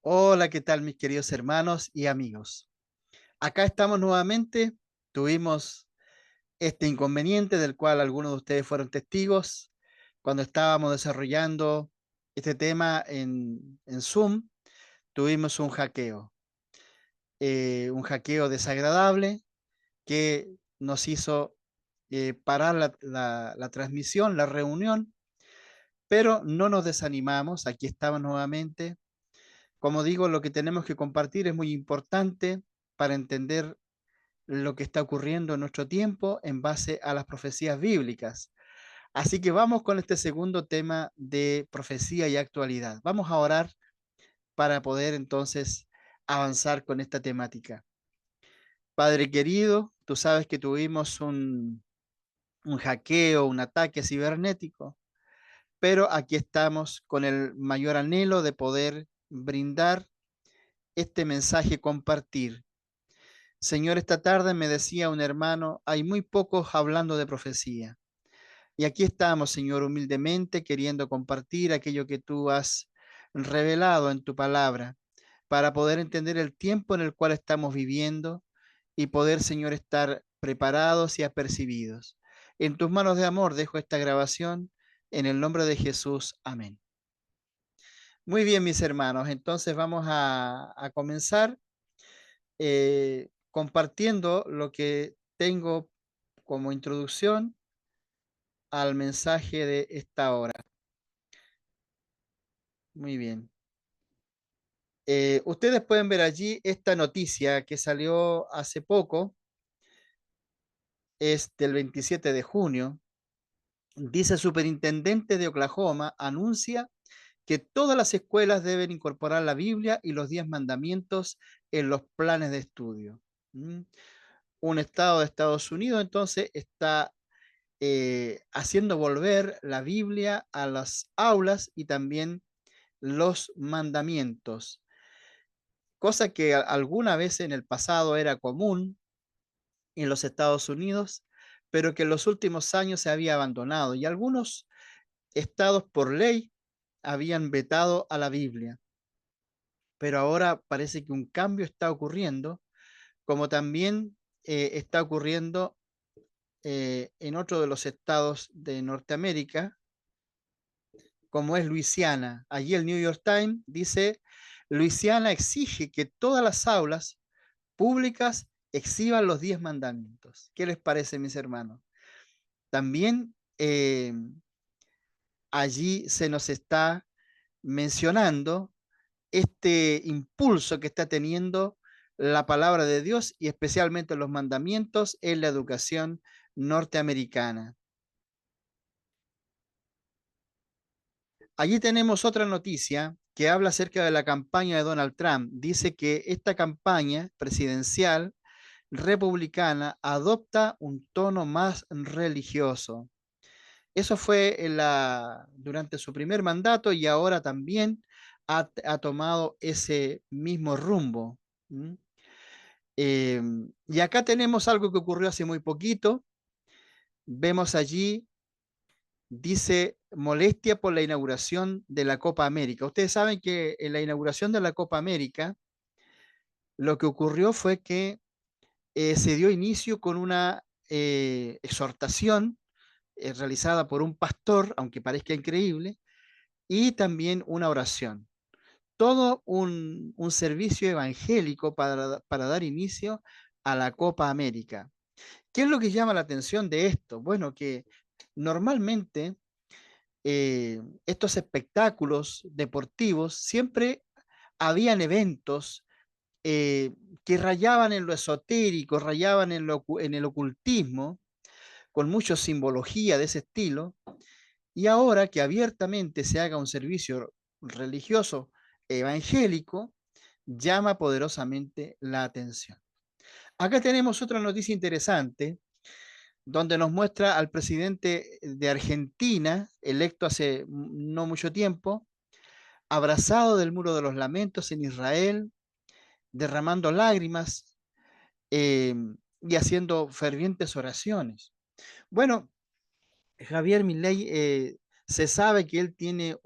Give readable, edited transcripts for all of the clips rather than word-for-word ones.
Hola, ¿qué tal mis queridos hermanos y amigos? Acá estamos nuevamente. Tuvimos este inconveniente del cual algunos de ustedes fueron testigos cuando estábamos desarrollando este tema en Zoom. Tuvimos un hackeo desagradable que nos hizo parar la transmisión, la reunión, pero no nos desanimamos. Aquí estamos nuevamente. Como digo, lo que tenemos que compartir es muy importante para entender lo que está ocurriendo en nuestro tiempo en base a las profecías bíblicas. Así que vamos con este segundo tema de profecía y actualidad. Vamos a orar para poder entonces avanzar con esta temática. Padre querido, tú sabes que tuvimos un hackeo, un ataque cibernético, pero aquí estamos con el mayor anhelo de poder brindar este mensaje, compartir. Señor, esta tarde me decía un hermano, hay muy pocos hablando de profecía. Y aquí estamos, Señor, humildemente queriendo compartir aquello que tú has revelado en tu palabra para poder entender el tiempo en el cual estamos viviendo y poder, Señor, estar preparados y apercibidos. En tus manos de amor dejo esta grabación en el nombre de Jesús. Amén. Muy bien, mis hermanos, entonces vamos a comenzar compartiendo lo que tengo como introducción al mensaje de esta hora. Muy bien. Ustedes pueden ver allí esta noticia que salió hace poco, es del 27 de junio. Dice: superintendente de Oklahoma anuncia que todas las escuelas deben incorporar la Biblia y los 10 mandamientos en los planes de estudio. ¿Mm? Un estado de Estados Unidos entonces está haciendo volver la Biblia a las aulas y también los mandamientos, cosa que alguna vez en el pasado era común en los Estados Unidos, pero que en los últimos años se había abandonado y algunos estados por ley habían vetado a la Biblia. Pero ahora parece que un cambio está ocurriendo, como también está ocurriendo en otro de los estados de Norteamérica, como es Luisiana. Allí el New York Times dice: Luisiana exige que todas las aulas públicas exhiban los 10 mandamientos. ¿Qué les parece, mis hermanos? También allí se nos está mencionando este impulso que está teniendo la palabra de Dios y especialmente los mandamientos en la educación norteamericana. Allí tenemos otra noticia que habla acerca de la campaña de Donald Trump. Dice que esta campaña presidencial republicana adopta un tono más religioso. Eso fue durante su primer mandato y ahora también ha tomado ese mismo rumbo. ¿Mm? Y acá tenemos algo que ocurrió hace muy poquito. Vemos allí, dice, molestia por la inauguración de la Copa América. Ustedes saben que en la inauguración de la Copa América, lo que ocurrió fue que se dio inicio con una exhortación realizada por un pastor, aunque parezca increíble, y también una oración. Todo un servicio evangélico para dar inicio a la Copa América. ¿Qué es lo que llama la atención de esto? Bueno, que normalmente estos espectáculos deportivos siempre habían eventos eh, que rayaban en lo esotérico, rayaban en el ocultismo, con mucha simbología de ese estilo, y ahora que abiertamente se haga un servicio religioso evangélico, llama poderosamente la atención. Acá tenemos otra noticia interesante donde nos muestra al presidente de Argentina, electo hace no mucho tiempo, abrazado del Muro de los Lamentos en Israel, derramando lágrimas eh, y haciendo fervientes oraciones. Bueno, Javier Milei se sabe que él tiene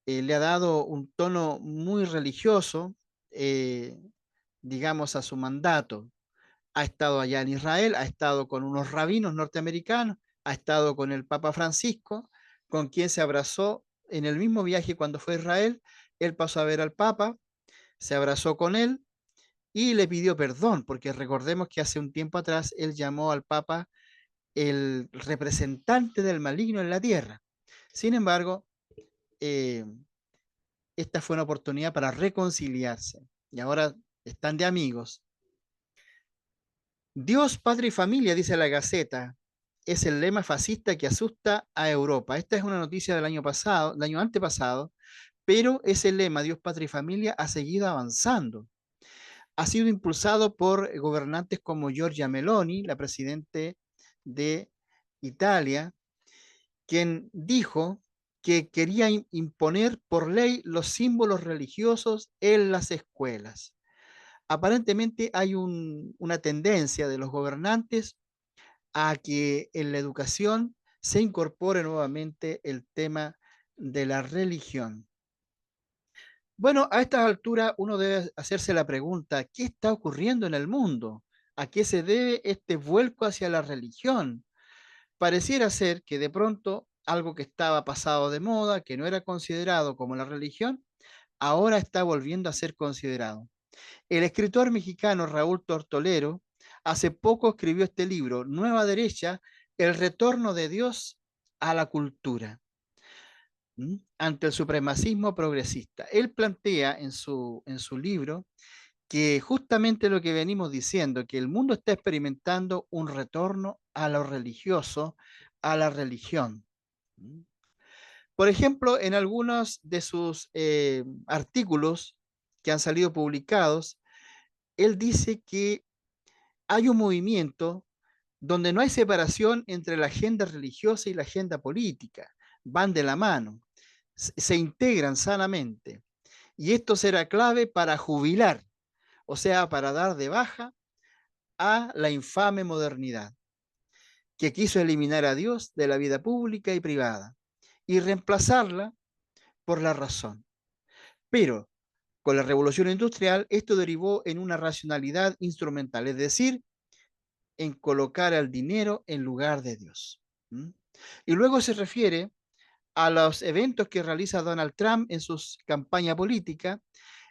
le ha dado un tono muy religioso, eh, digamos, a su mandato. Ha estado allá en Israel, ha estado con unos rabinos norteamericanos, ha estado con el Papa Francisco, con quien se abrazó en el mismo viaje cuando fue a Israel. Él pasó a ver al Papa, se abrazó con él y le pidió perdón, porque recordemos que hace un tiempo atrás él llamó al Papa el representante del maligno en la tierra. Sin embargo, eh, esta fue una oportunidad para reconciliarse y ahora están de amigos. Dios, patria y familia, dice la Gaceta, es el lema fascista que asusta a Europa. Esta es una noticia del año pasado, del año antepasado, pero ese lema, Dios, patria y familia, ha seguido avanzando. Ha sido impulsado por gobernantes como Giorgia Meloni, la presidente de Italia, quien dijo que quería imponer por ley los símbolos religiosos en las escuelas. Aparentemente hay una tendencia de los gobernantes a que en la educación se incorpore nuevamente el tema de la religión. Bueno, a estas alturas uno debe hacerse la pregunta, ¿qué está ocurriendo en el mundo? ¿A qué se debe este vuelco hacia la religión? Pareciera ser que de pronto algo que estaba pasado de moda, que no era considerado como la religión, ahora está volviendo a ser considerado. El escritor mexicano Raúl Tortolero hace poco escribió este libro, Nueva Derecha, El retorno de Dios a la cultura, ante el supremacismo progresista. Él plantea en su libro que justamente lo que venimos diciendo, que el mundo está experimentando un retorno a lo religioso, a la religión. Por ejemplo, en algunos de sus artículos que han salido publicados, él dice que hay un movimiento donde no hay separación entre la agenda religiosa y la agenda política, van de la mano, se integran sanamente. Y esto será clave para jubilar, o sea, para dar de baja a la infame modernidad, que quiso eliminar a Dios de la vida pública y privada y reemplazarla por la razón. Pero con la revolución industrial, esto derivó en una racionalidad instrumental, es decir, en colocar al dinero en lugar de Dios. ¿Mm? Y luego se refiere a los eventos que realiza Donald Trump en su campaña política.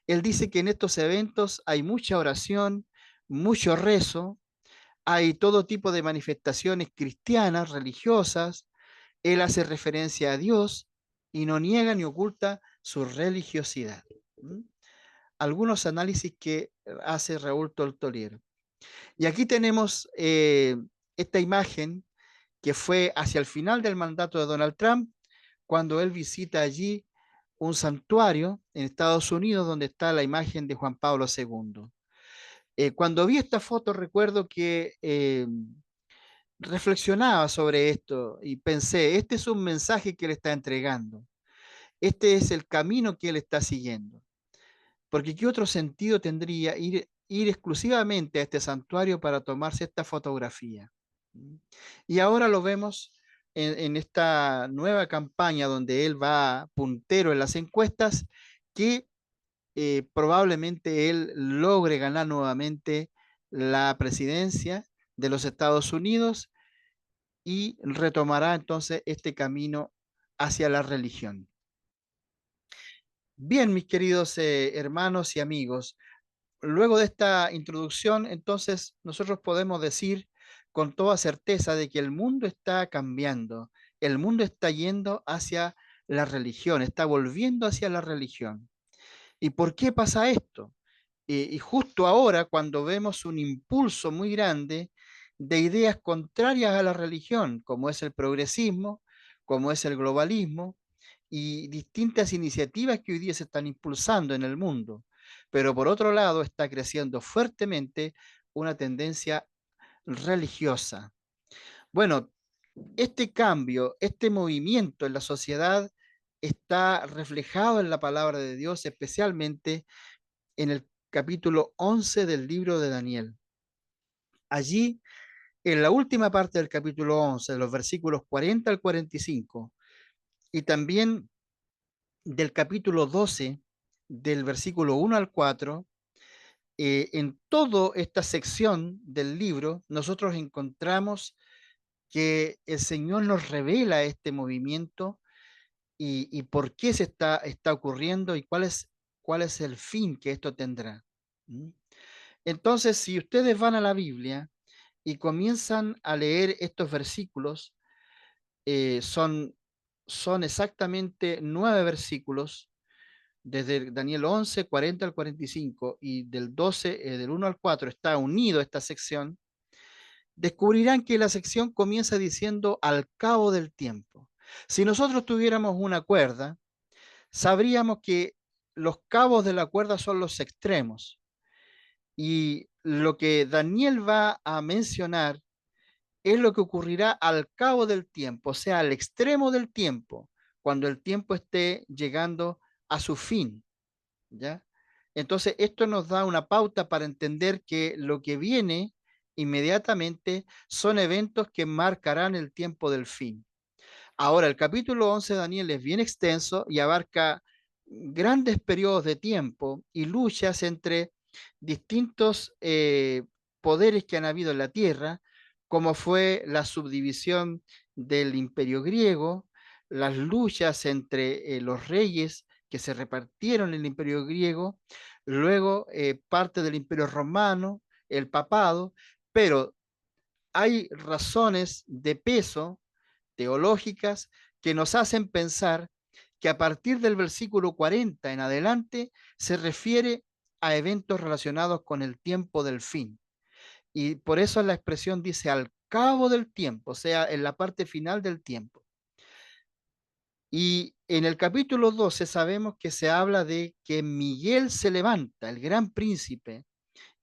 Él dice que en estos eventos hay mucha oración, mucho rezo, hay todo tipo de manifestaciones cristianas, religiosas. Él hace referencia a Dios y no niega ni oculta su religiosidad. ¿Mm? Algunos análisis que hace Raúl Tortoliero. Y aquí tenemos esta imagen que fue hacia el final del mandato de Donald Trump, cuando él visita allí un santuario en Estados Unidos donde está la imagen de Juan Pablo II. Cuando vi esta foto recuerdo que reflexionaba sobre esto y pensé, este es un mensaje que él está entregando, este es el camino que él está siguiendo, porque ¿qué otro sentido tendría ir exclusivamente a este santuario para tomarse esta fotografía? Y ahora lo vemos en esta nueva campaña donde él va puntero en las encuestas, que probablemente él logre ganar nuevamente la presidencia de los Estados Unidos y retomará entonces este camino hacia la religión. Bien, mis queridos hermanos y amigos, luego de esta introducción, entonces nosotros podemos decir con toda certeza de que el mundo está cambiando, el mundo está yendo hacia la religión, está volviendo hacia la religión. ¿Y por qué pasa esto? Y justo ahora, cuando vemos un impulso muy grande de ideas contrarias a la religión, como es el progresismo, como es el globalismo, y distintas iniciativas que hoy día se están impulsando en el mundo. Pero por otro lado, está creciendo fuertemente una tendencia religiosa. Bueno, este cambio, este movimiento en la sociedad está reflejado en la palabra de Dios, especialmente en el capítulo 11 del libro de Daniel. Allí, en la última parte del capítulo 11, de los versículos 40 al 45, y también del capítulo 12, del versículo 1 al 4, en toda esta sección del libro, nosotros encontramos que el Señor nos revela este movimiento y por qué está ocurriendo y cuál es el fin que esto tendrá. ¿Mm? Entonces, si ustedes van a la Biblia y comienzan a leer estos versículos, eh, son, son exactamente 9 versículos, desde Daniel 11, 40 al 45, y del 12, del 1 al 4, está unido esta sección. Descubrirán que la sección comienza diciendo al cabo del tiempo. Si nosotros tuviéramos una cuerda, sabríamos que los cabos de la cuerda son los extremos. Y lo que Daniel va a mencionar es lo que ocurrirá al cabo del tiempo, o sea, al extremo del tiempo, cuando el tiempo esté llegando a su fin, ¿ya? Entonces, esto nos da una pauta para entender que lo que viene inmediatamente son eventos que marcarán el tiempo del fin. Ahora, el capítulo 11 de Daniel es bien extenso y abarca grandes periodos de tiempo y luchas entre distintos poderes que han habido en la tierra, como fue la subdivisión del imperio griego, las luchas entre los reyes que se repartieron en el imperio griego, luego parte del imperio romano, el papado, pero hay razones de peso teológicas que nos hacen pensar que a partir del versículo 40 en adelante se refiere a eventos relacionados con el tiempo del fin. Y por eso la expresión dice al cabo del tiempo, o sea, en la parte final del tiempo. Y en el capítulo 12 sabemos que se habla de que Miguel se levanta, el gran príncipe,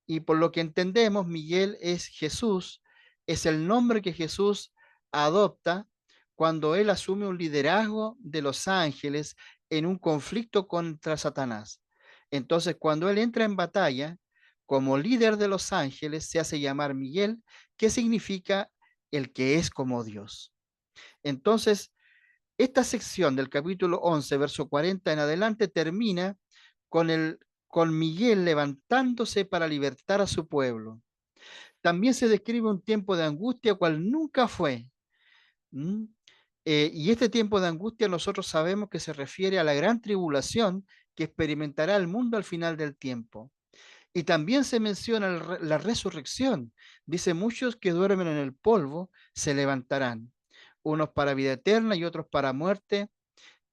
y por lo que entendemos, Miguel es Jesús, es el nombre que Jesús adopta cuando él asume un liderazgo de los ángeles en un conflicto contra Satanás. Entonces, cuando él entra en batalla, como líder de los ángeles, se hace llamar Miguel, que significa el que es como Dios. Entonces, esta sección del capítulo 11, verso 40 en adelante, termina con, con Miguel levantándose para libertar a su pueblo. También se describe un tiempo de angustia cual nunca fue. ¿Mm? Y este tiempo de angustia nosotros sabemos que se refiere a la gran tribulación que experimentará el mundo al final del tiempo. Y también se menciona la resurrección. Dice, muchos que duermen en el polvo se levantarán, unos para vida eterna y otros para muerte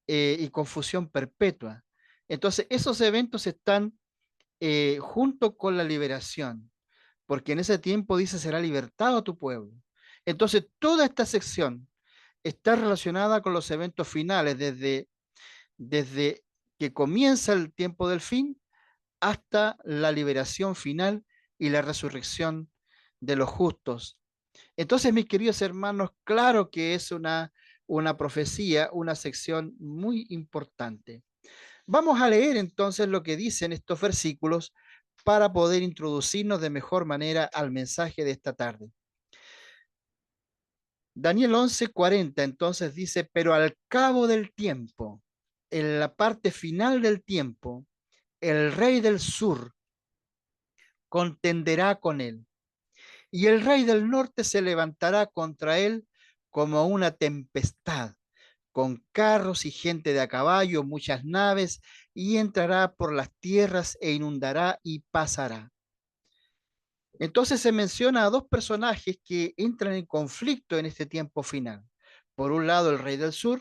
y confusión perpetua. Entonces, esos eventos están junto con la liberación, porque en ese tiempo dice será libertado tu pueblo. Entonces, toda esta sección está relacionada con los eventos finales, desde que comienza el tiempo del fin hasta la liberación final y la resurrección de los justos. Entonces, mis queridos hermanos, claro que es una profecía, una sección muy importante. Vamos a leer entonces lo que dicen estos versículos para poder introducirnos de mejor manera al mensaje de esta tarde. Daniel 11:40 entonces dice, pero al cabo del tiempo, en la parte final del tiempo, el rey del sur contenderá con él, y el rey del norte se levantará contra él como una tempestad, con carros y gente de a caballo, muchas naves, y entrará por las tierras e inundará y pasará. Entonces se menciona a dos personajes que entran en conflicto en este tiempo final. Por un lado, el rey del sur,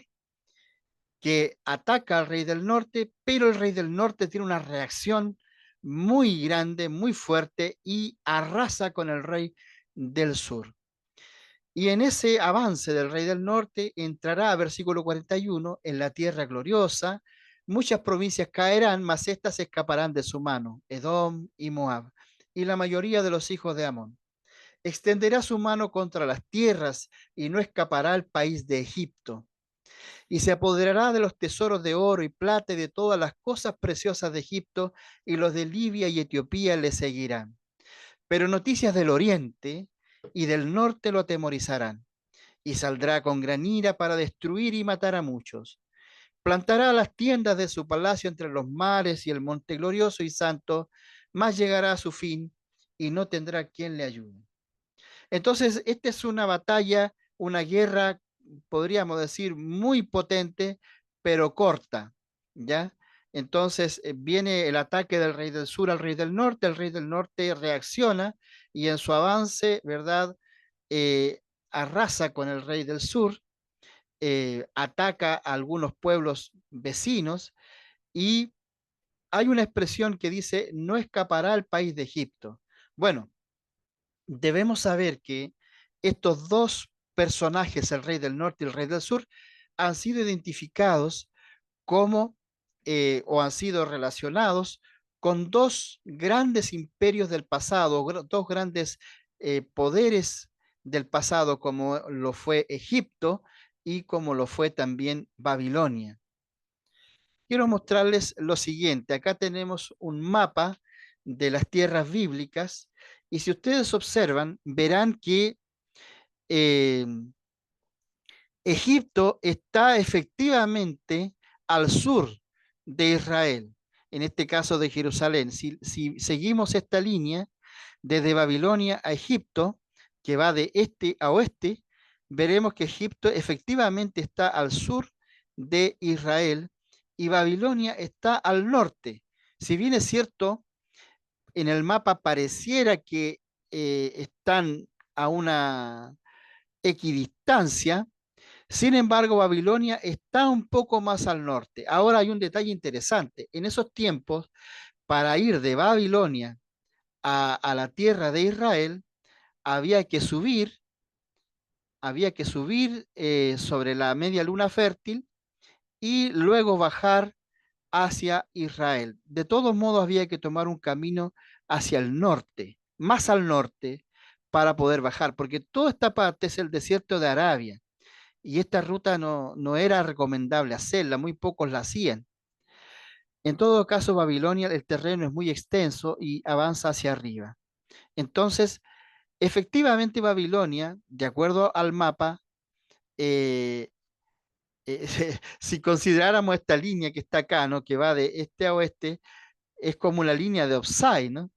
que ataca al rey del norte, pero el rey del norte tiene una reacción muy grande, muy fuerte y arrasa con el rey del sur. Y en ese avance del rey del norte entrará, versículo 41, en la tierra gloriosa. Muchas provincias caerán, mas éstas escaparán de su mano, Edom y Moab, y la mayoría de los hijos de Amón. Extenderá su mano contra las tierras y no escapará el país de Egipto. Y se apoderará de los tesoros de oro y plata y de todas las cosas preciosas de Egipto, y los de Libia y Etiopía le seguirán. Pero noticias del oriente y del norte lo atemorizarán y saldrá con gran ira para destruir y matar a muchos. Plantará las tiendas de su palacio entre los mares y el monte glorioso y santo, mas llegará a su fin y no tendrá quien le ayude. Entonces, esta es una batalla, una guerra, podríamos decir, muy potente, pero corta, ¿ya? Entonces viene el ataque del rey del sur al rey del norte, el rey del norte reacciona y en su avance, ¿verdad? Eh, arrasa con el rey del sur, ataca a algunos pueblos vecinos y hay una expresión que dice, no escapará el país de Egipto. Bueno, debemos saber que estos dos personajes, el rey del norte y el rey del sur, han sido identificados como o han sido relacionados con dos grandes imperios del pasado, dos grandes poderes del pasado, como lo fue Egipto y como lo fue también Babilonia. Quiero mostrarles lo siguiente. Acá tenemos un mapa de las tierras bíblicas y si ustedes observan, verán que eh, Egipto está efectivamente al sur de Israel, en este caso de Jerusalén. Si seguimos esta línea desde Babilonia a Egipto, que va de este a oeste, veremos que Egipto efectivamente está al sur de Israel y Babilonia está al norte. Si bien es cierto, en el mapa pareciera que están a una equidistancia, sin embargo, Babilonia está un poco más al norte. Ahora hay un detalle interesante. En esos tiempos, para ir de Babilonia a la tierra de Israel, había que subir, sobre la media luna fértil y luego bajar hacia Israel. De todos modos, había que tomar un camino hacia el norte, más al norte, para poder bajar, porque toda esta parte es el desierto de Arabia y esta ruta no era recomendable hacerla, muy pocos la hacían. En todo caso, Babilonia, el terreno es muy extenso y avanza hacia arriba. Entonces, efectivamente, Babilonia, de acuerdo al mapa, eh, si consideráramos esta línea que está acá, ¿no? Que va de este a oeste, es como una línea de offside, ¿no?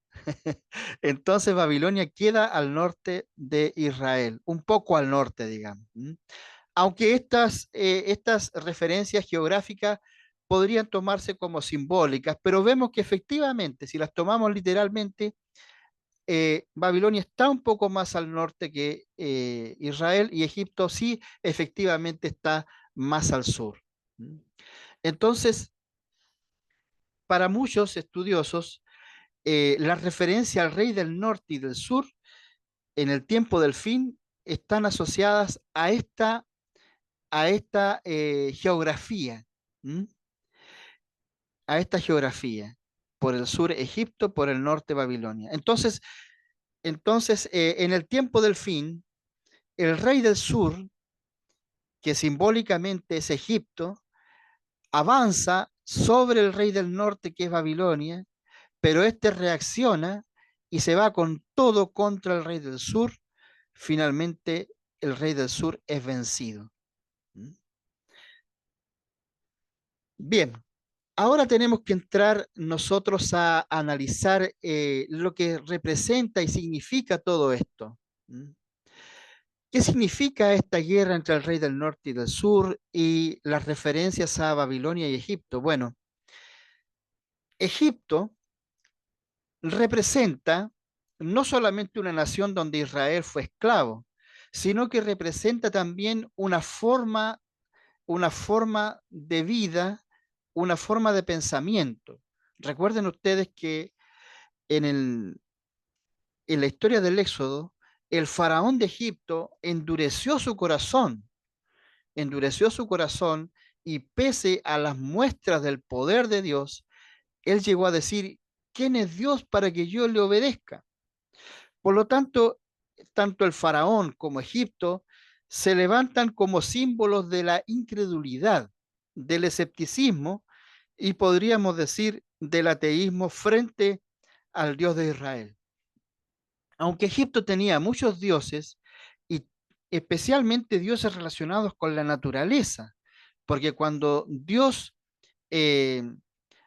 Entonces Babilonia queda al norte de Israel, un poco al norte, digamos. Aunque estas referencias geográficas podrían tomarse como simbólicas, pero vemos que efectivamente, si las tomamos literalmente, Babilonia está un poco más al norte que Israel y Egipto sí efectivamente está más al sur. ¿Mm? Entonces, para muchos estudiosos, la referencia al rey del norte y del sur en el tiempo del fin están asociadas a esta geografía, ¿m? A esta geografía, por el sur Egipto, por el norte Babilonia. Entonces, en el tiempo del fin, el rey del sur, que simbólicamente es Egipto, avanza sobre el rey del norte, que es Babilonia, pero este reacciona y se va con todo contra el rey del sur. Finalmente, el rey del sur es vencido. ¿Mm? Bien, ahora tenemos que entrar nosotros a analizar lo que representa y significa todo esto. ¿Mm? ¿Qué significa esta guerra entre el rey del norte y del sur y las referencias a Babilonia y Egipto? Bueno, Egipto representa no solamente una nación donde Israel fue esclavo, sino que representa también una forma de vida, una forma de pensamiento. Recuerden ustedes que en en la historia del Éxodo, el faraón de Egipto endureció su corazón y pese a las muestras del poder de Dios, él llegó a decir, ¿quién es Dios para que yo le obedezca? Por lo tanto, tanto el faraón como Egipto se levantan como símbolos de la incredulidad, del escepticismo y podríamos decir del ateísmo frente al Dios de Israel. Aunque Egipto tenía muchos dioses y especialmente dioses relacionados con la naturaleza, porque cuando Dios eh,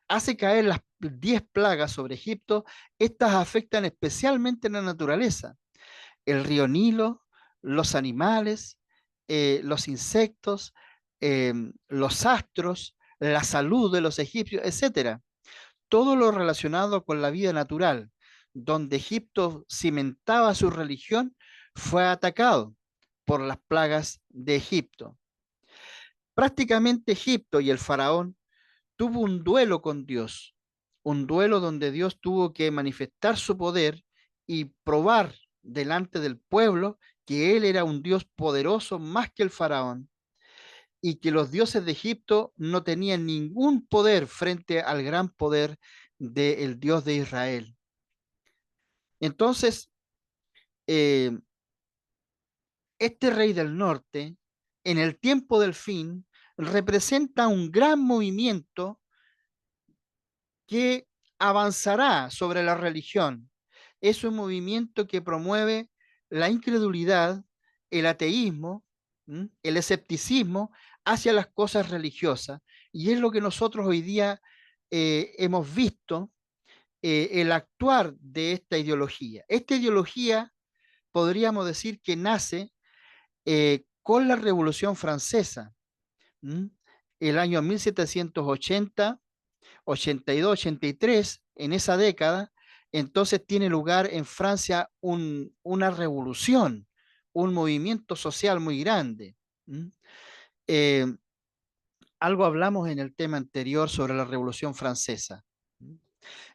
hace caer las 10 plagas sobre Egipto, estas afectan especialmente la naturaleza, el río Nilo, los animales, los insectos, los astros, la salud de los egipcios, etcétera. Todo lo relacionado con la vida natural, donde Egipto cimentaba su religión, fue atacado por las plagas de Egipto. Prácticamente Egipto y el faraón tuvo un duelo con Dios, un duelo donde Dios tuvo que manifestar su poder y probar delante del pueblo que él era un Dios poderoso más que el faraón y que los dioses de Egipto no tenían ningún poder frente al gran poder del Dios de Israel. Entonces, eh, este rey del norte, en el tiempo del fin, representa un gran movimiento que avanzará sobre la religión. Es un movimiento que promueve la incredulidad, el ateísmo, el escepticismo hacia las cosas religiosas. Y es lo que nosotros hoy día hemos visto, el actuar de esta ideología. Esta ideología podríamos decir que nace con la Revolución Francesa, ¿m? El año 1780, 82, 83, en esa década, entonces tiene lugar en Francia una revolución, un movimiento social muy grande. ¿M? Eh, Algo hablamos en el tema anterior sobre la Revolución Francesa.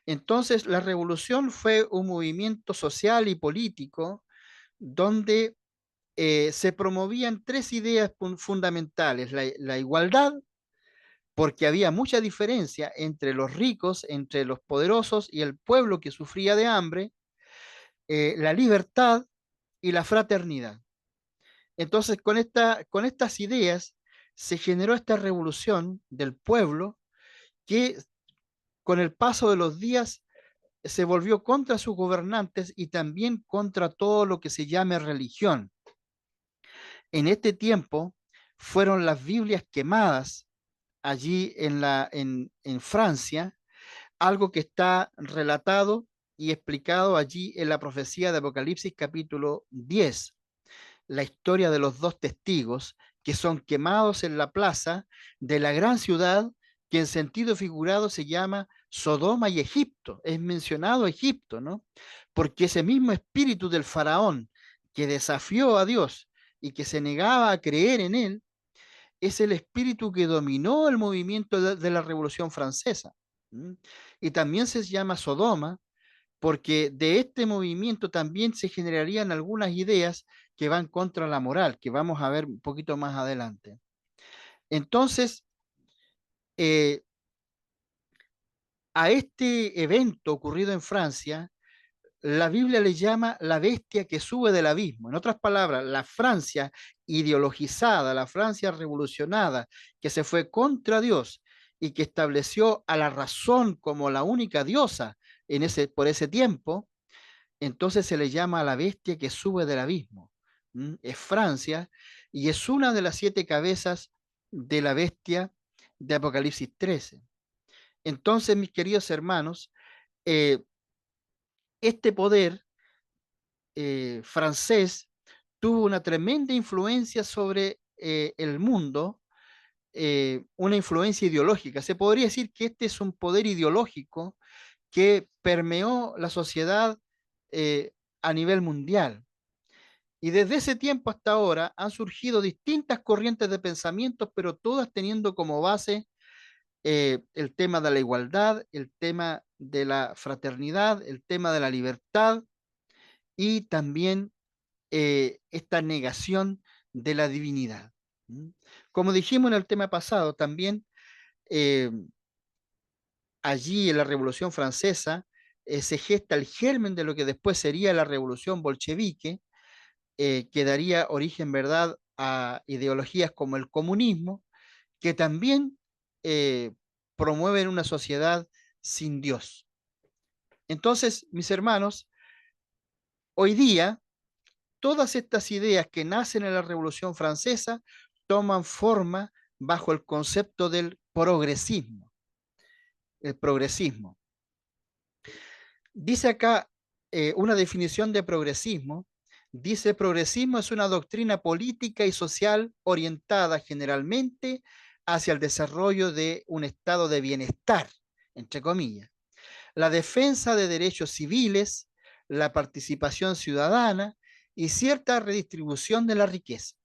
Entonces, la revolución fue un movimiento social y político donde se promovían tres ideas fundamentales: la igualdad, porque había mucha diferencia entre los ricos, entre los poderosos y el pueblo que sufría de hambre, la libertad y la fraternidad. Entonces, con estas ideas se generó esta revolución del pueblo que con el paso de los días se volvió contra sus gobernantes y también contra todo lo que se llame religión. En este tiempo fueron las Biblias quemadas allí en Francia, algo que está relatado y explicado allí en la profecía de Apocalipsis capítulo 10, la historia de los dos testigos que son quemados en la plaza de la gran ciudad que en sentido figurado se llama Sodoma y Egipto. Es mencionado Egipto, ¿no? Porque ese mismo espíritu del faraón que desafió a Dios y que se negaba a creer en él, es el espíritu que dominó el movimiento de la Revolución Francesa. ¿M? Y también se llama Sodoma porque de este movimiento también se generarían algunas ideas que van contra la moral, que vamos a ver un poquito más adelante. Entonces, eh, a este evento ocurrido en Francia, la Biblia le llama la bestia que sube del abismo. En otras palabras, la Francia ideologizada, la Francia revolucionada, que se fue contra Dios y que estableció a la razón como la única diosa por ese tiempo, entonces se le llama a la bestia que sube del abismo. Es Francia y es una de las 7 cabezas de la bestia de Apocalipsis 13. Entonces, mis queridos hermanos, eh, este poder francés tuvo una tremenda influencia sobre el mundo, una influencia ideológica. Se podría decir que este es un poder ideológico que permeó la sociedad eh, a nivel mundial. Y desde ese tiempo hasta ahora han surgido distintas corrientes de pensamientos, pero todas teniendo como base el tema de la igualdad, el tema de la fraternidad, el tema de la libertad y también esta negación de la divinidad. ¿Mm? Como dijimos en el tema pasado, también eh, allí en la Revolución Francesa se gesta el germen de lo que después sería la Revolución Bolchevique, que daría origen, ¿verdad?, a ideologías como el comunismo, que también eh, promueven una sociedad sin Dios. Entonces, mis hermanos, hoy día todas estas ideas que nacen en la Revolución Francesa toman forma bajo el concepto del progresismo. El progresismo. Dice acá una definición de progresismo. Dice, progresismo es una doctrina política y social orientada generalmente hacia el desarrollo de un estado de bienestar, entre comillas, la defensa de derechos civiles, la participación ciudadana y cierta redistribución de la riqueza.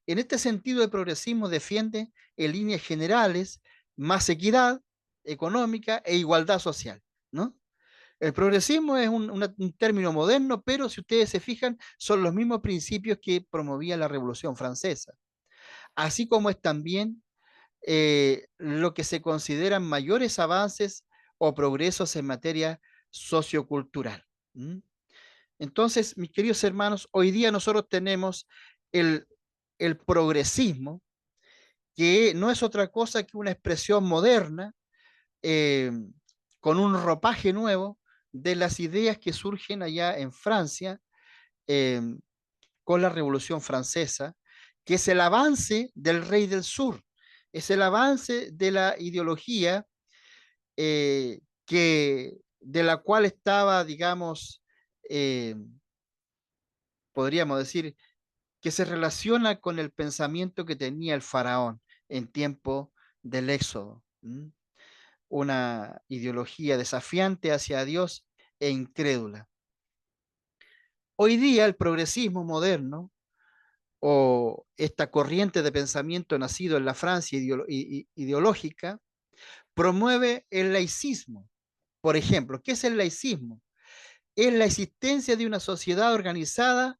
En este sentido, el progresismo defiende en líneas generales más equidad económica e igualdad social, ¿no? El progresismo es un término moderno, pero si ustedes se fijan, son los mismos principios que promovía la Revolución Francesa, así como es también lo que se consideran mayores avances o progresos en materia sociocultural. ¿Mm? Entonces, mis queridos hermanos, hoy día nosotros tenemos el, el progresismo, que no es otra cosa que una expresión moderna eh, con un ropaje nuevo de las ideas que surgen allá en Francia eh, con la Revolución Francesa, que es el avance del rey del sur, es el avance de la ideología de la cual estaba, digamos, eh, podríamos decir, que se relaciona con el pensamiento que tenía el faraón en tiempo del Éxodo. ¿Mm? Una ideología desafiante hacia Dios e incrédula. Hoy día el progresismo moderno o esta corriente de pensamiento nacido en la Francia ideológica promueve el laicismo. Por ejemplo, ¿qué es el laicismo? Es la existencia de una sociedad organizada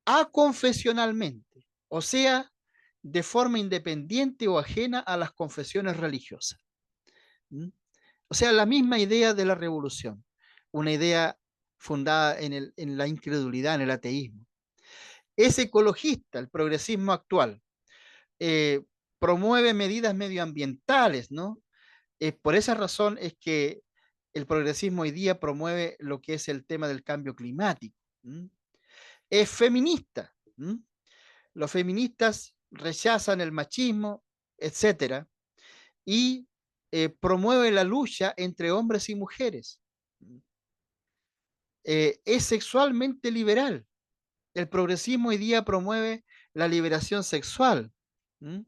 aconfesionalmente, o sea, de forma independiente o ajena a las confesiones religiosas. ¿Mm? O sea, la misma idea de la revolución, una idea fundada en la incredulidad, en el ateísmo. Es ecologista el progresismo actual, eh, promueve medidas medioambientales, ¿no? Por esa razón es que el progresismo hoy día promueve lo que es el tema del cambio climático. ¿Mm? Es feminista. ¿Mm? Los feministas rechazan el machismo, etcétera, y promueve la lucha entre hombres y mujeres. Es sexualmente liberal. El progresismo hoy día promueve la liberación sexual. ¿Mm?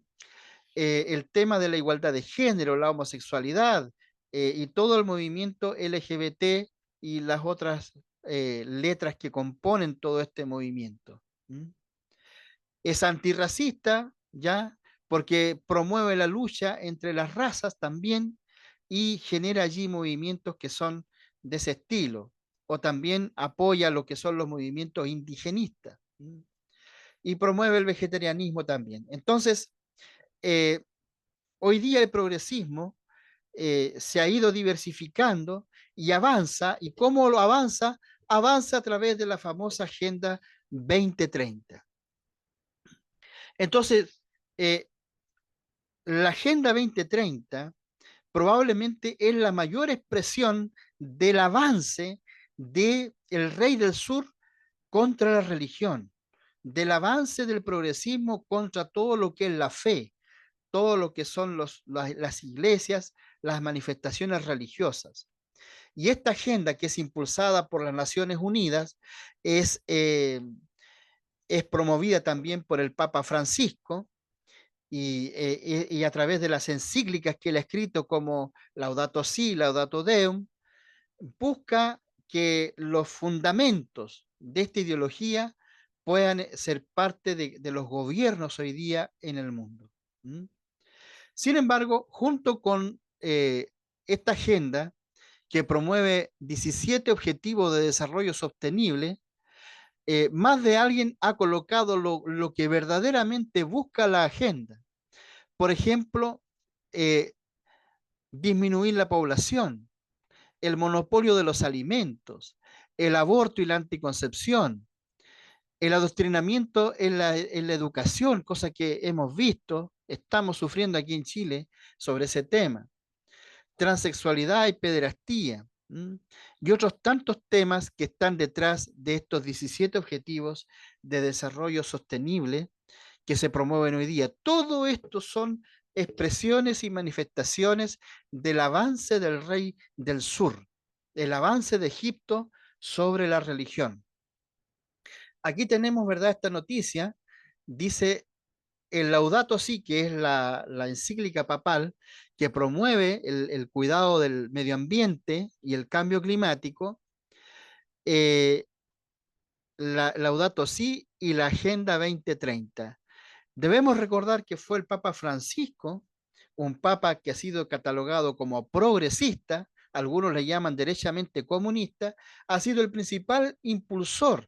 El tema de la igualdad de género, la homosexualidad y todo el movimiento LGBT y las otras letras que componen todo este movimiento. ¿Mm? Es antirracista, ¿ya? Porque promueve la lucha entre las razas también y genera allí movimientos que son de ese estilo, o también apoya lo que son los movimientos indigenistas. ¿Mm? Y promueve el vegetarianismo también. Entonces, eh, hoy día el progresismo se ha ido diversificando y avanza, y cómo lo avanza, avanza a través de la famosa Agenda 2030. Entonces, eh, la Agenda 2030 probablemente es la mayor expresión del avance del rey del sur contra la religión, del avance del progresismo contra todo lo que es la fe, todo lo que son las iglesias, las manifestaciones religiosas. Y esta agenda que es impulsada por las Naciones Unidas es, es promovida también por el Papa Francisco y a través de las encíclicas que él ha escrito como Laudato Si, Laudato Deum, busca que los fundamentos de esta ideología puedan ser parte de los gobiernos hoy día en el mundo. ¿Mm? Sin embargo, junto con esta agenda que promueve 17 objetivos de desarrollo sostenible, más de alguien ha colocado lo que verdaderamente busca la agenda. Por ejemplo, eh, disminuir la población, el monopolio de los alimentos, el aborto y la anticoncepción, el adoctrinamiento en la educación, cosa que hemos visto, estamos sufriendo aquí en Chile sobre ese tema, transexualidad y pederastía, y otros tantos temas que están detrás de estos 17 objetivos de desarrollo sostenible que se promueven hoy día. Todo esto son expresiones y manifestaciones del avance del rey del sur, el avance de Egipto sobre la religión. Aquí tenemos, ¿verdad?, esta noticia, dice el Laudato Si, que es la encíclica papal que promueve el cuidado del medio ambiente y el cambio climático, eh, Laudato Si y la Agenda 2030. Debemos recordar que fue el Papa Francisco, un papa que ha sido catalogado como progresista, algunos le llaman derechamente comunista, ha sido el principal impulsor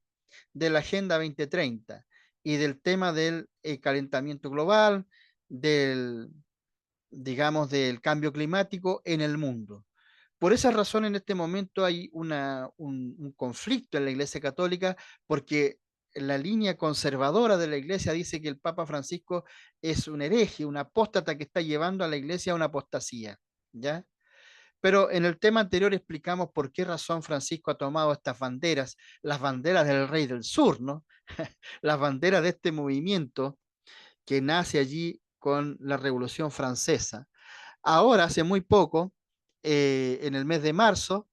de la Agenda 2030 y del tema del calentamiento global, del, digamos, del cambio climático en el mundo. Por esa razón, en este momento hay un conflicto en la Iglesia Católica, porque la línea conservadora de la Iglesia dice que el Papa Francisco es un hereje, un apóstata que está llevando a la Iglesia a una apostasía, ¿ya? Pero en el tema anterior explicamos por qué razón Francisco ha tomado estas banderas, las banderas del Rey del Sur, ¿no? Las banderas de este movimiento que nace allí con la Revolución Francesa. Ahora, hace muy poco, en el mes de marzo,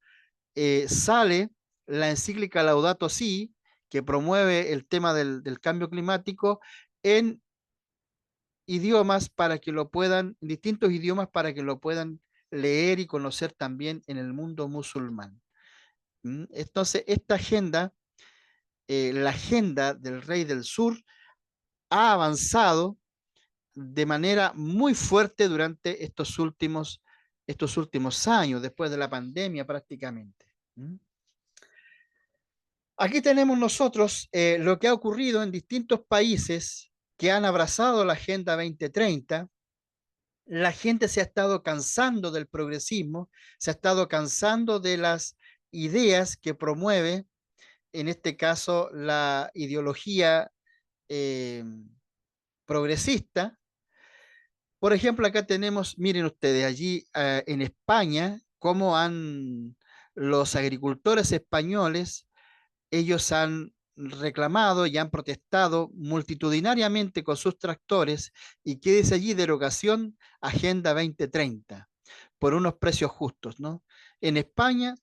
sale la encíclica Laudato Si, que promueve el tema del cambio climático en idiomas para que lo puedan, en distintos idiomas para que lo puedan leer y conocer también en el mundo musulmán. Entonces, esta agenda, la agenda del Rey del Sur, ha avanzado de manera muy fuerte durante estos últimos años, después de la pandemia prácticamente. Aquí tenemos nosotros lo que ha ocurrido en distintos países que han abrazado la Agenda 2030. La gente se ha estado cansando del progresismo, se ha estado cansando de las ideas que promueve, en este caso, la ideología eh, progresista. Por ejemplo, acá tenemos, miren ustedes, allí en España, cómo han los agricultores españoles, ellos han reclamado y han protestado multitudinariamente con sus tractores y que dice allí derogación Agenda 2030 por unos precios justos, ¿no? En España,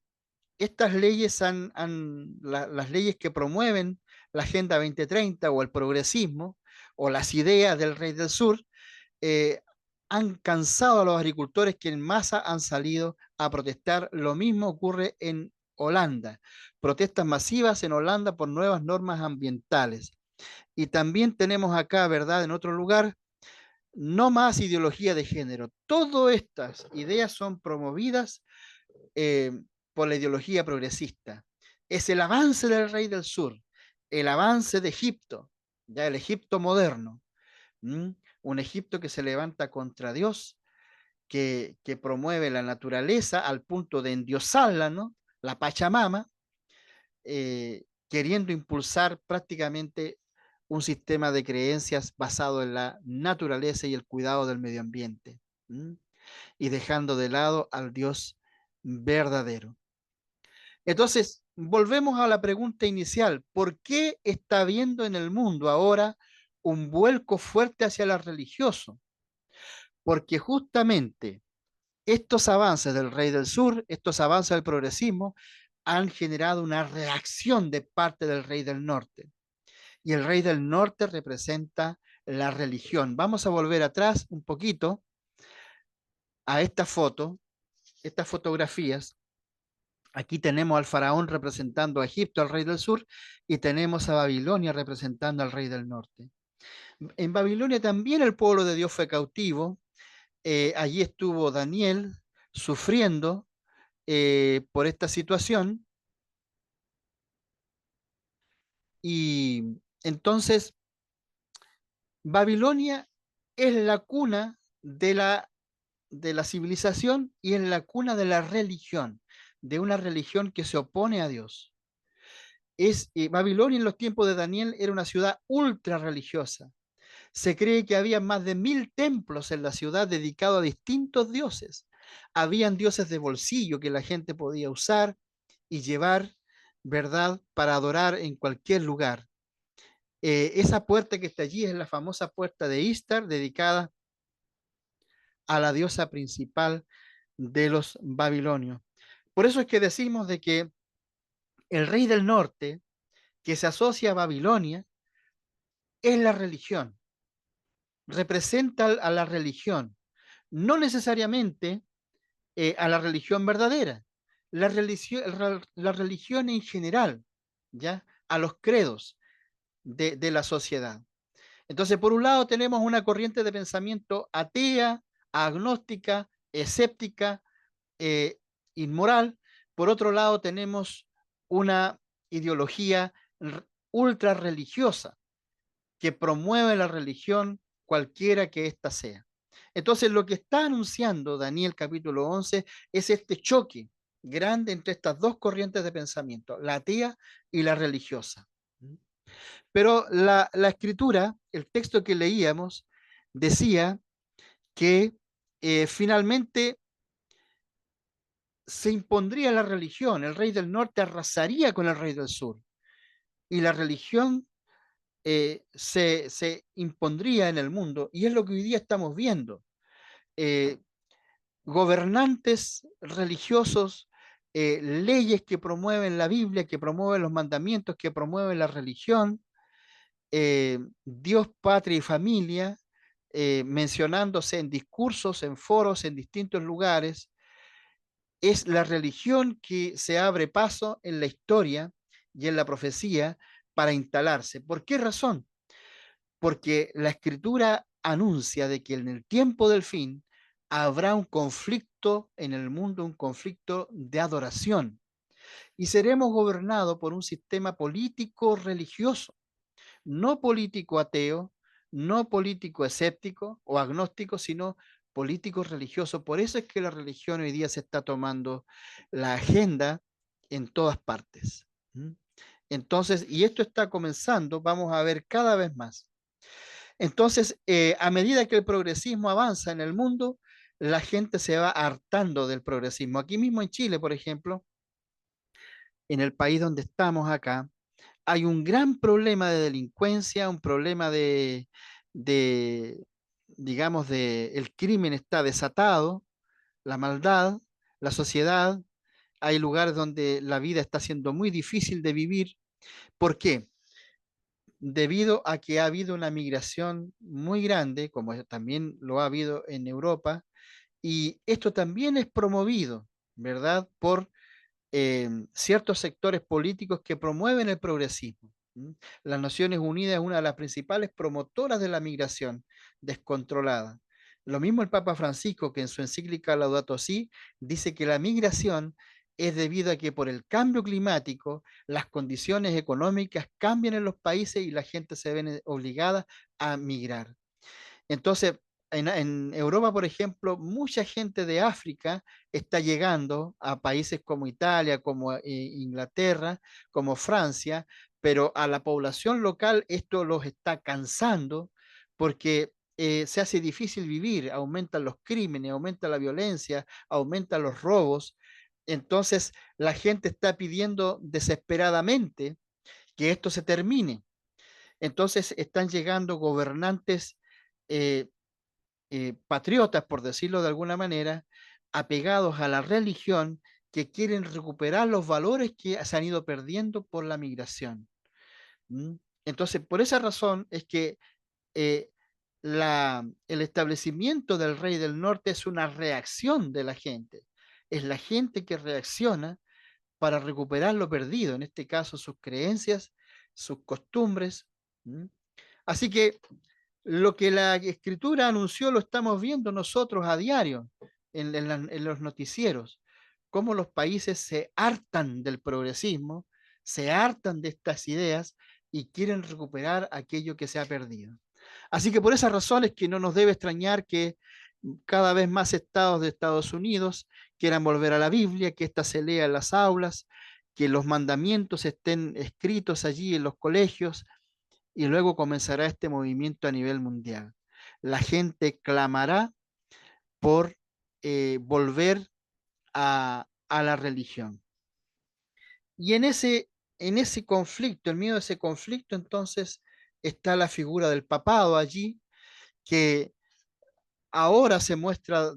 estas leyes las leyes que promueven la Agenda 2030 o el progresismo o las ideas del Rey del Sur, eh, han cansado a los agricultores que en masa han salido a protestar. Lo mismo ocurre en Holanda. Protestas masivas en Holanda por nuevas normas ambientales. Y también tenemos acá, ¿verdad?, en otro lugar, no más ideología de género. Todas estas ideas son promovidas eh, por la ideología progresista. Es el avance del Rey del Sur, el avance de Egipto, ya el Egipto moderno. ¿Mm? Un Egipto que se levanta contra Dios, que promueve la naturaleza al punto de endiosarla, ¿no? La Pachamama, queriendo impulsar prácticamente un sistema de creencias basado en la naturaleza y el cuidado del medio ambiente, ¿m? Y dejando de lado al Dios verdadero. Entonces, volvemos a la pregunta inicial: ¿por qué está habiendo en el mundo ahora un vuelco fuerte hacia lo religioso? Porque justamente estos avances del Rey del Sur, estos avances del progresismo, han generado una reacción de parte del Rey del Norte. Y el Rey del Norte representa la religión. Vamos a volver atrás un poquito a esta foto, estas fotografías. Aquí tenemos al faraón representando a Egipto, al Rey del Sur, y tenemos a Babilonia representando al Rey del Norte. En Babilonia también el pueblo de Dios fue cautivo. Allí estuvo Daniel sufriendo por esta situación. Y entonces Babilonia es la cuna de la civilización y es la cuna de la religión, de una religión que se opone a Dios. Babilonia en los tiempos de Daniel era una ciudad ultra religiosa. Se cree que había más de 1000 templos en la ciudad dedicados a distintos dioses. Habían dioses de bolsillo que la gente podía usar y llevar, ¿verdad?, para adorar en cualquier lugar. Esa puerta que está allí es la famosa puerta de Istar, dedicada a la diosa principal de los babilonios. Por eso es que decimos de que el rey del norte, que se asocia a Babilonia, es la religión, representa a la religión, no necesariamente a la religión verdadera, la religión en general, ¿ya? A los credos de la sociedad. Entonces, por un lado tenemos una corriente de pensamiento atea, agnóstica, escéptica, eh, inmoral. Por otro lado tenemos una ideología ultra religiosa que promueve la religión cualquiera que ésta sea. Entonces, lo que está anunciando Daniel capítulo 11 es este choque grande entre estas dos corrientes de pensamiento, la atea y la religiosa. Pero la escritura, el texto que leíamos, decía que finalmente se impondría la religión, el rey del norte arrasaría con el rey del sur y la religión se impondría en el mundo, y es lo que hoy día estamos viendo. Eh, Gobernantes religiosos, leyes que promueven la Biblia, que promueven los mandamientos, que promueven la religión, Dios, patria y familia, mencionándose en discursos, en foros, en distintos lugares. Es la religión que se abre paso en la historia y en la profecía para instalarse. ¿Por qué razón? Porque la escritura anuncia de que en el tiempo del fin habrá un conflicto en el mundo, un conflicto de adoración, y seremos gobernados por un sistema político religioso, no político ateo, no político escéptico o agnóstico, sino político religioso. Por eso es que la religión hoy día se está tomando la agenda en todas partes. Entonces, y esto está comenzando, vamos a ver cada vez más. Entonces, a medida que el progresismo avanza en el mundo, la gente se va hartando del progresismo. Aquí mismo en Chile, por ejemplo, en el país donde estamos acá, hay un gran problema de delincuencia, un problema de digamos, el crimen está desatado, la maldad, la sociedad. Hay lugares donde la vida está siendo muy difícil de vivir. ¿Por qué? Debido a que ha habido una migración muy grande, como también lo ha habido en Europa, y esto también es promovido, ¿verdad? Por ciertos sectores políticos que promueven el progresismo. Las Naciones Unidas es una de las principales promotoras de la migración descontrolada. Lo mismo el Papa Francisco, que en su encíclica Laudato Si dice que la migración es debido a que por el cambio climático las condiciones económicas cambian en los países y la gente se ve obligada a migrar. Entonces, en Europa, por ejemplo, mucha gente de África está llegando a países como Italia, como Inglaterra, como Francia, pero a la población local esto los está cansando porque se hace difícil vivir, aumentan los crímenes, aumenta la violencia, aumentan los robos. Entonces, la gente está pidiendo desesperadamente que esto se termine. Entonces, están llegando gobernantes eh, patriotas, por decirlo de alguna manera, apegados a la religión, que quieren recuperar los valores que se han ido perdiendo por la migración. ¿Mm? Entonces, por esa razón es que eh, el establecimiento del rey del norte es una reacción de la gente. Es la gente que reacciona para recuperar lo perdido, en este caso sus creencias, sus costumbres. ¿Mm? Así que lo que la escritura anunció lo estamos viendo nosotros a diario en los noticieros, cómo los países se hartan del progresismo, se hartan de estas ideas y quieren recuperar aquello que se ha perdido. Así que por esas razones que no nos debe extrañar que cada vez más estados de Estados Unidos quieran volver a la Biblia, que ésta se lea en las aulas, que los mandamientos estén escritos allí en los colegios, y luego comenzará este movimiento a nivel mundial. La gente clamará por volver a la religión. Y en ese conflicto, en medio de ese conflicto, entonces está la figura del papado allí, que ahora se muestra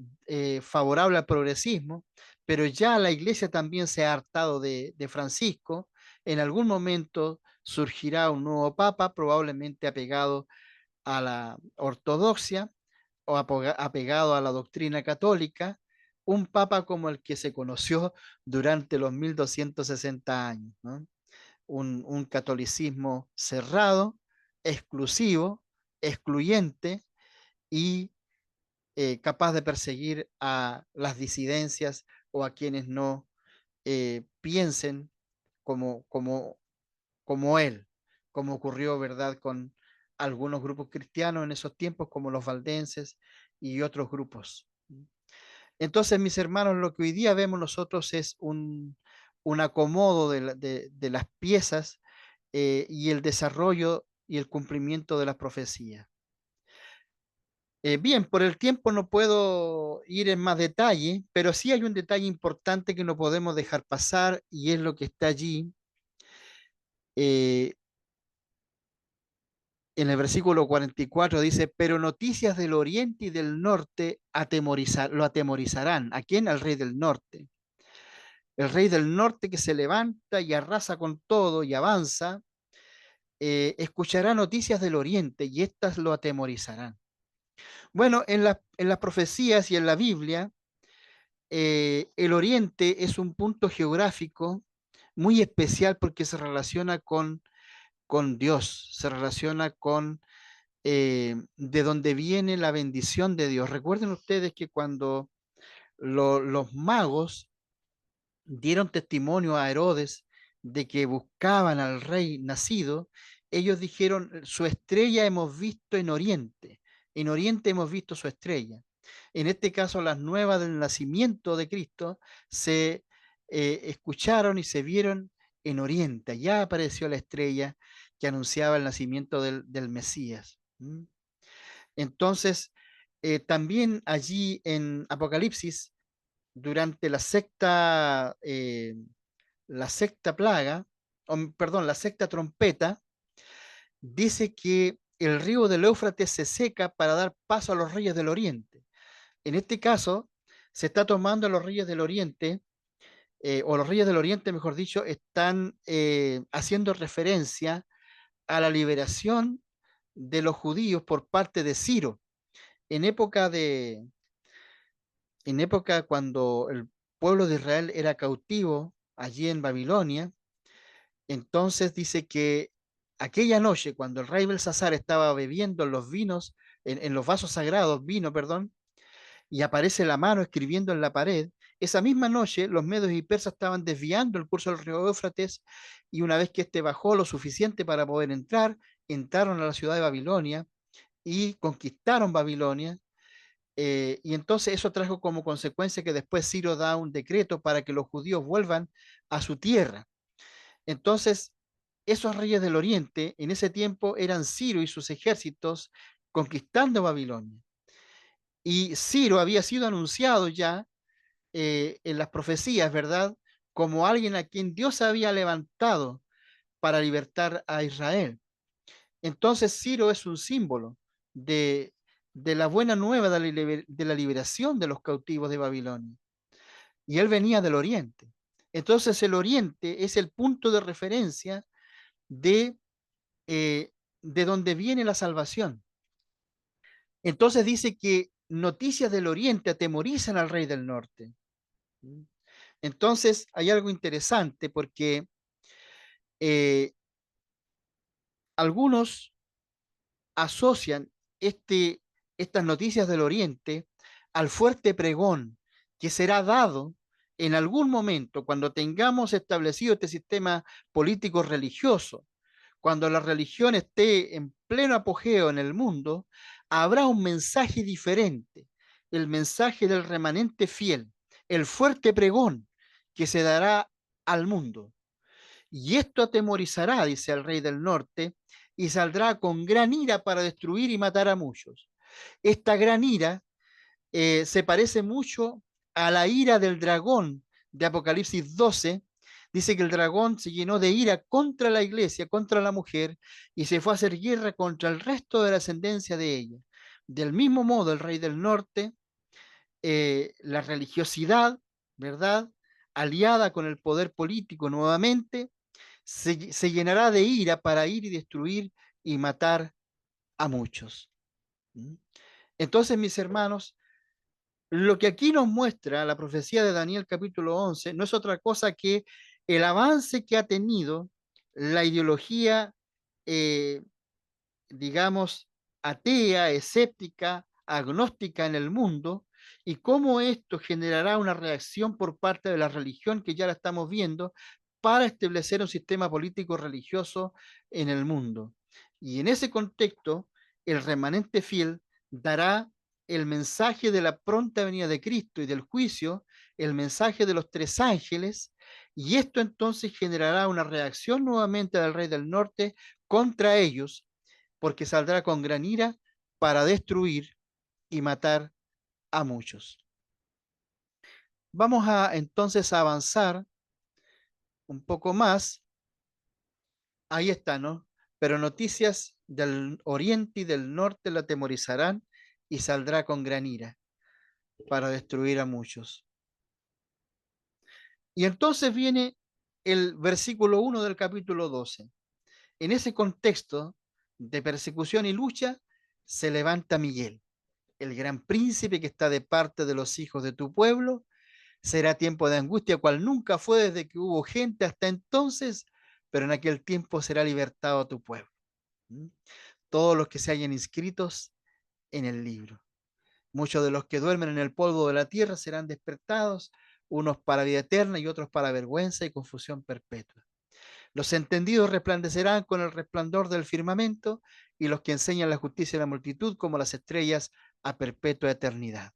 favorable al progresismo, pero ya la iglesia también se ha hartado de Francisco. En algún momento surgirá un nuevo papa, probablemente apegado a la ortodoxia o apegado a la doctrina católica, un papa como el que se conoció durante los 1260 años, ¿no? Un catolicismo cerrado, exclusivo, excluyente y capaz de perseguir a las disidencias o a quienes no piensen como como él, como ocurrió, ¿verdad?, con algunos grupos cristianos en esos tiempos, como los valdenses y otros grupos. Entonces, mis hermanos, lo que hoy día vemos nosotros es un acomodo de las piezas y el desarrollo y el cumplimiento de las profecías. Bien, por el tiempo no puedo ir en más detalle, pero sí hay un detalle importante que no podemos dejar pasar y es lo que está allí. eh, en el versículo 44 dice, pero noticias del oriente y del norte lo atemorizarán. ¿A quién? Al rey del norte. El rey del norte que se levanta y arrasa con todo y avanza, escuchará noticias del oriente y éstas lo atemorizarán. Bueno, en las profecías y en la Biblia, el oriente es un punto geográfico muy especial porque se relaciona con Dios, se relaciona con de donde viene la bendición de Dios. Recuerden ustedes que cuando los magos dieron testimonio a Herodes de que buscaban al rey nacido, ellos dijeron, su estrella hemos visto en Oriente hemos visto su estrella. En este caso, las nuevas del nacimiento de Cristo se escucharon y se vieron en Oriente. Allá apareció la estrella que anunciaba el nacimiento del Mesías. ¿Mm? Entonces, también allí en Apocalipsis, durante la sexta plaga, perdón, la sexta trompeta, dice que el río del Éufrates se seca para dar paso a los reyes del oriente. En este caso, se está tomando a los reyes del oriente, o los reyes del oriente, mejor dicho, están haciendo referencia a la liberación de los judíos por parte de Ciro. En época en época cuando el pueblo de Israel era cautivo allí en Babilonia, entonces dice que aquella noche, cuando el rey Belsasar estaba bebiendo en los vinos, en los vasos sagrados, vino, perdón, y aparece la mano escribiendo en la pared, esa misma noche los medos y persas estaban desviando el curso del río Éufrates y una vez que éste bajó lo suficiente para poder entrar, entraron a la ciudad de Babilonia y conquistaron Babilonia. Y entonces eso trajo como consecuencia que después Ciro da un decreto para que los judíos vuelvan a su tierra. Entonces, esos reyes del oriente en ese tiempo eran Ciro y sus ejércitos conquistando Babilonia. Y Ciro había sido anunciado ya en las profecías, ¿verdad? Como alguien a quien Dios había levantado para libertar a Israel. Entonces Ciro es un símbolo de, de la buena nueva de la liberación de los cautivos de Babilonia. Y él venía del oriente. Entonces el oriente es el punto de referencia de, de donde viene la salvación. Entonces dice que noticias del oriente atemorizan al rey del norte. Entonces hay algo interesante porque eh, algunos asocian estas noticias del Oriente al fuerte pregón que será dado en algún momento cuando tengamos establecido este sistema político religioso, cuando la religión esté en pleno apogeo en el mundo, habrá un mensaje diferente, el mensaje del remanente fiel, el fuerte pregón que se dará al mundo. Y esto atemorizará, dice el rey del norte, y saldrá con gran ira para destruir y matar a muchos. Esta gran ira se parece mucho a la ira del dragón de Apocalipsis 12. Dice que el dragón se llenó de ira contra la iglesia, contra la mujer, y se fue a hacer guerra contra el resto de la ascendencia de ella. Del mismo modo, el rey del norte, la religiosidad, ¿verdad? Aliada con el poder político nuevamente, se llenará de ira para ir y destruir y matar a muchos. ¿Mm? Entonces, mis hermanos, lo que aquí nos muestra la profecía de Daniel capítulo 11 no es otra cosa que el avance que ha tenido la ideología, eh, digamos, atea, escéptica, agnóstica en el mundo, y cómo esto generará una reacción por parte de la religión, que ya la estamos viendo, para establecer un sistema político religioso en el mundo. Y en ese contexto, el remanente fiel dará el mensaje de la pronta venida de Cristo y del juicio, el mensaje de los tres ángeles, y esto entonces generará una reacción nuevamente del rey del norte contra ellos, porque saldrá con gran ira para destruir y matar a muchos. Vamos a entonces a avanzar un poco más. Ahí está, ¿no? Pero noticias del oriente y del norte la atemorizarán y saldrá con gran ira para destruir a muchos. Y entonces viene el versículo 1 del capítulo 12. En ese contexto de persecución y lucha se levanta Miguel, el gran príncipe que está de parte de los hijos de tu pueblo. Será tiempo de angustia, cual nunca fue desde que hubo gente hasta entonces, pero en aquel tiempo será libertado tu pueblo. ¿Mm? Todos los que se hayan inscritos en el libro. Muchos de los que duermen en el polvo de la tierra serán despertados, unos para vida eterna y otros para vergüenza y confusión perpetua. Los entendidos resplandecerán con el resplandor del firmamento, y los que enseñan la justicia a la multitud como las estrellas a perpetua eternidad.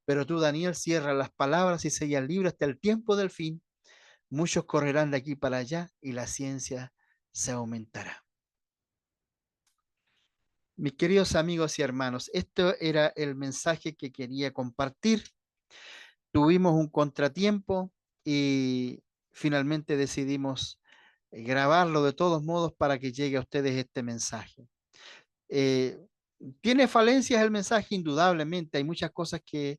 Pero tú, Daniel, cierra las palabras y sella el libro hasta el tiempo del fin. Muchos correrán de aquí para allá y la ciencia se aumentará. Mis queridos amigos y hermanos, esto era el mensaje que quería compartir. Tuvimos un contratiempo y finalmente decidimos grabarlo de todos modos para que llegue a ustedes este mensaje. Eh, Tiene falencias el mensaje, indudablemente. Hay muchas cosas que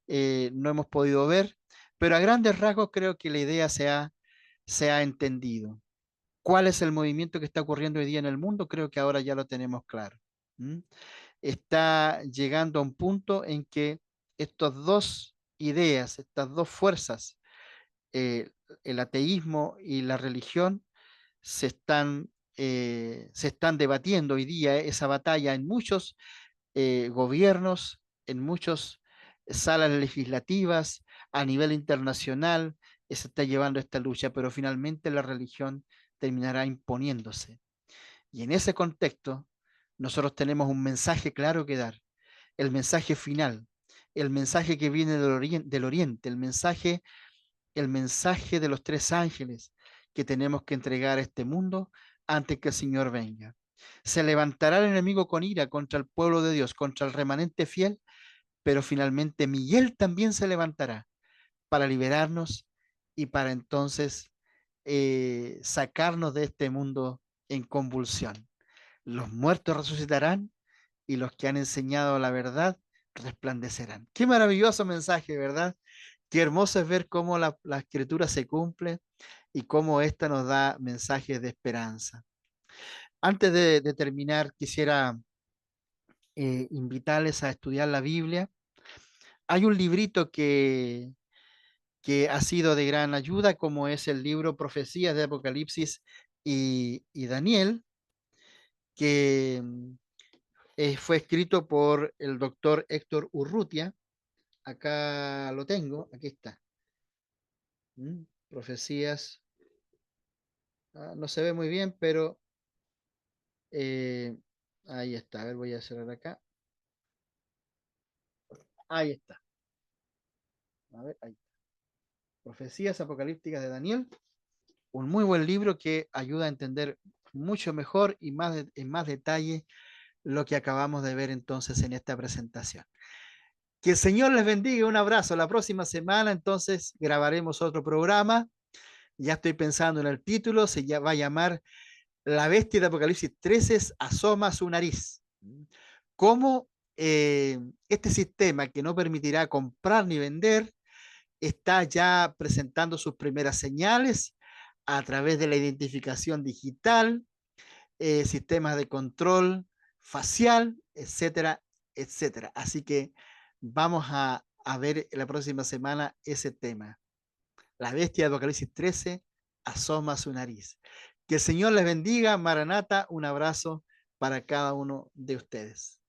no hemos podido ver, pero a grandes rasgos creo que la idea se ha entendido. ¿Cuál es el movimiento que está ocurriendo hoy día en el mundo? Creo que ahora ya lo tenemos claro. ¿Mm? Está llegando a un punto en que estas dos ideas, estas dos fuerzas, eh, el ateísmo y la religión, se están debatiendo hoy día esa batalla en muchos gobiernos, en muchas salas legislativas, a nivel internacional, se está llevando esta lucha, pero finalmente la religión terminará imponiéndose. Y en ese contexto, nosotros tenemos un mensaje claro que dar, el mensaje final, el mensaje que viene del oriente, el mensaje de los tres ángeles que tenemos que entregar a este mundo antes que el Señor venga. Se levantará el enemigo con ira contra el pueblo de Dios, contra el remanente fiel, pero finalmente Miguel también se levantará para liberarnos y para entonces sacarnos de este mundo en convulsión. Los muertos resucitarán y los que han enseñado la verdad resplandecerán. Qué maravilloso mensaje, ¿verdad? Qué hermoso es ver cómo la escritura se cumple y cómo esta nos da mensajes de esperanza. Antes de terminar, quisiera invitarles a estudiar la Biblia. Hay un librito que ha sido de gran ayuda, como es el libro Profecías de Apocalipsis y Daniel, que fue escrito por el doctor Héctor Urrutia. Acá lo tengo, aquí está. Profecías. No se ve muy bien, pero eh, ahí está. A ver, voy a cerrar acá. Ahí está. A ver, ahí. Profecías apocalípticas de Daniel. Un muy buen libro que ayuda a entender mucho mejor y en más detalle lo que acabamos de ver entonces en esta presentación. Que el Señor les bendiga. Un abrazo. La próxima semana entonces grabaremos otro programa Ya estoy pensando en el título, va a llamar La bestia de Apocalipsis 13 asoma su nariz. ¿Cómo este sistema que no permitirá comprar ni vender está ya presentando sus primeras señales a través de la identificación digital, sistemas de control facial, etcétera, etcétera? Así que vamos a ver la próxima semana ese tema. La bestia de Apocalipsis 13 asoma su nariz. Que el Señor les bendiga. Maranata, un abrazo para cada uno de ustedes.